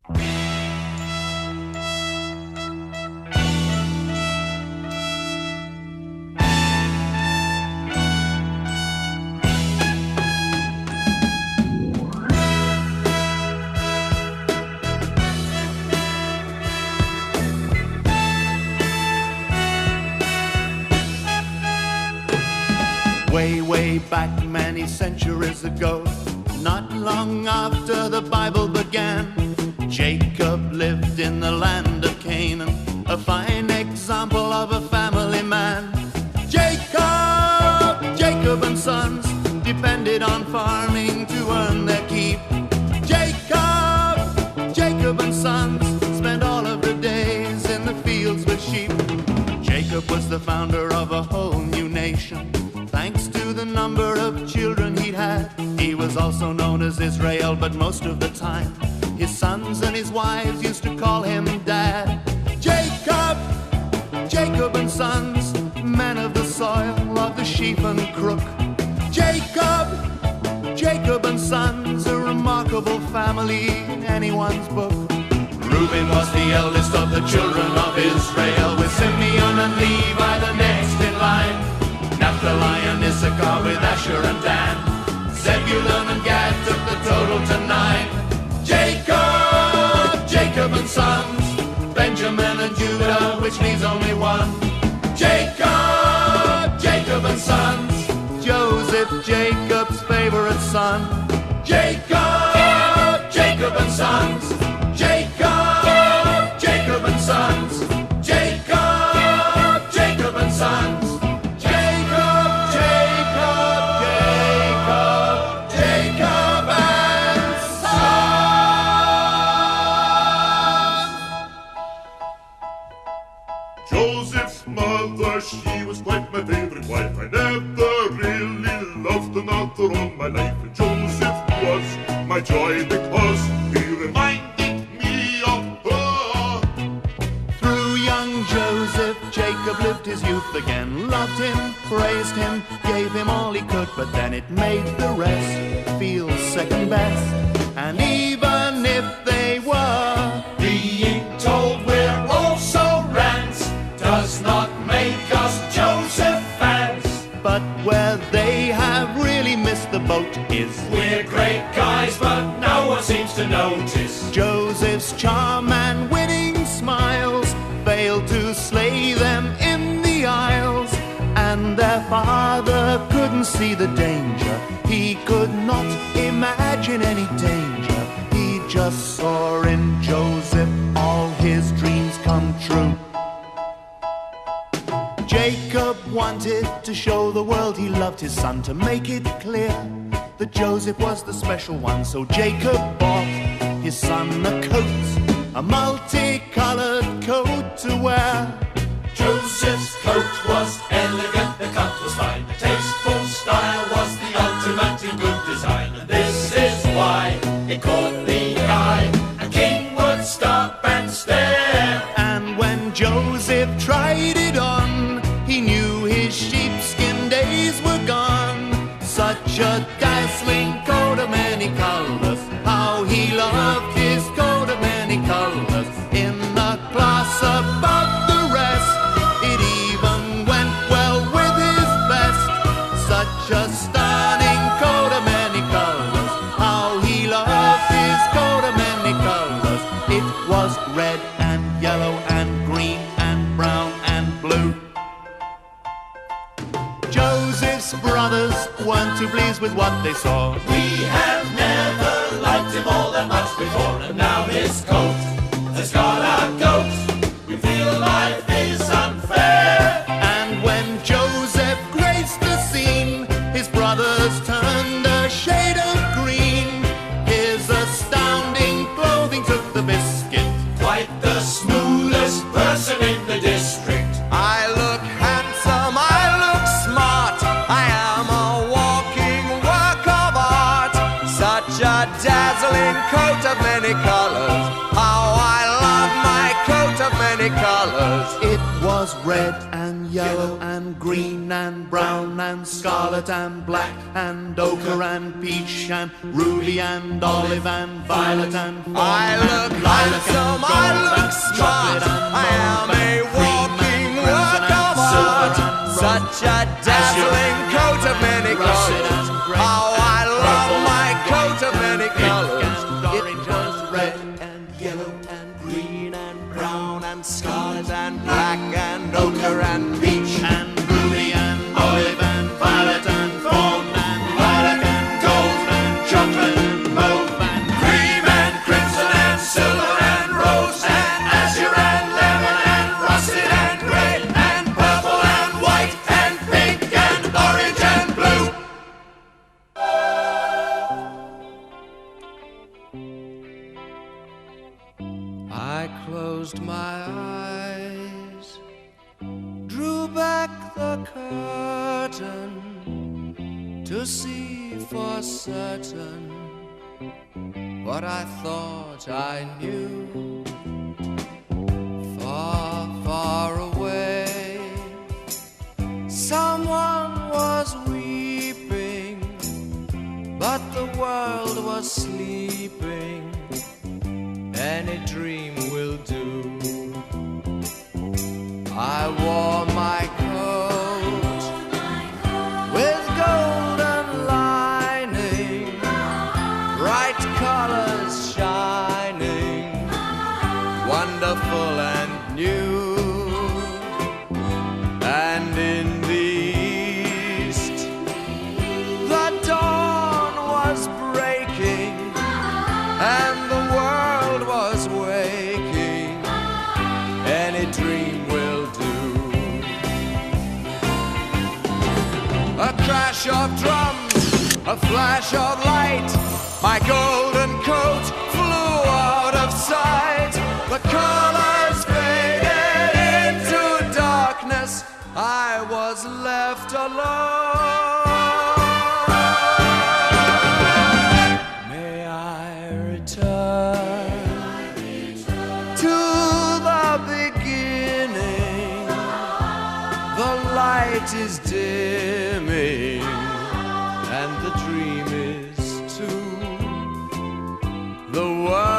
Way, way back many centuries ago, not long after the Bible began, Jacob lived in the land of Canaan, a fine example of a family man. Jacob and sons depended on farming to earn their keep. Jacob and sons spent all of their days in the fields with sheep. Jacob was the founder of a whole new nation, thanks to the number of children he'd had. He was also known as Israel, but most of the time his sons and his wives used to call him Dad. Jacob and sons, men of the soil, of the sheep and crook. Jacob and sons, a remarkable family in anyone's book. Reuben was the eldest of the children of Israel, with Simeon and Levi the next in line. Naphtali and Issachar with Asher and Dan. Zebulun and Gad took the total to 9. Jacob and sons, Benjamin and Judah, which leaves only one. Jacob and sons, Joseph, Jacob's favorite son. Jacob and sons, Jacob and sons, Jacob and sons. Joseph's mother, she was quite my favorite wife. I never really loved another all my life. And Joseph was my joy because he reminded me of her. Through young Joseph, Jacob lived his youth again, loved him, praised him, gave him all he could, but then it made the rest feel second best. And even if they were being told we're also rants, does not make us Joseph fans. But where they have really missed the boat is we're great guys, but no one seems to notice. Joseph's charm and winning smiles failed to slay them in the aisles, and their father couldn't see the danger. He could not imagine any danger. He just saw in Joseph all his dreams come true. Jacob wanted to show the world he loved his son, to make it clear that Joseph was the special one. So Jacob bought his son a coat, a multicolored coat to wear. Joseph's coat was elegant, the cut was fine, the tasteful style was the ultimate in good design. And this is why it caught the eye. A king would stop and stare. And when Joseph tried it on, he knew his sheepskin days were gone. Such a dazzling coat of many colors, how he loved his coat of many colors. In the class above the rest, it even went well with his vest. Such a stunning coat of many colors, how he loved his coat of many colors. It was red and yellow and green and brown and blue. Joseph's brothers weren't too pleased with what they saw. We have never liked him all that much before, and now his coat has got a goat. We feel life is unfair. And when Joseph graced the scene, his brothers turned a shade of green. His astounding clothing took the biscuit. Quite the smoothest person in the district. I look handsome, I look smart, I am a walking work of art. Such a dazzling coat of many colors, how I love my coat of many colors. It was red and yellow and green and brown and scarlet and black and ochre and peach and ruby and olive and violet and fawn. I look handsome, I look smart, I am a walking work of art. Such a dazzling coat of many colors. How I love my coat of many colors. It was red and yellow and green and brown and scarlet and black and ochre and peach and ruby and olive and violet and fawn and lilac and gold and chocolate and mauve and Cream and crimson and silver and rose and azure and lemon and russet and grey and purple and white and pink and orange and blue. I closed my eyes, drew back the curtain to see for certain what I thought I knew. Far, far away, someone was weeping, but the world was sleeping. Any dream will do. I wore my coat with golden lining, bright colors shining, wonderful and new. And in the east, the dawn was breaking, and the world was waking. Any dream will do. A crash of drums, a flash of light, my golden coat flew out of sight. The colors faded into darkness, I was left alone. May I return to the beginning? The light is dimming, and the dream is too. The world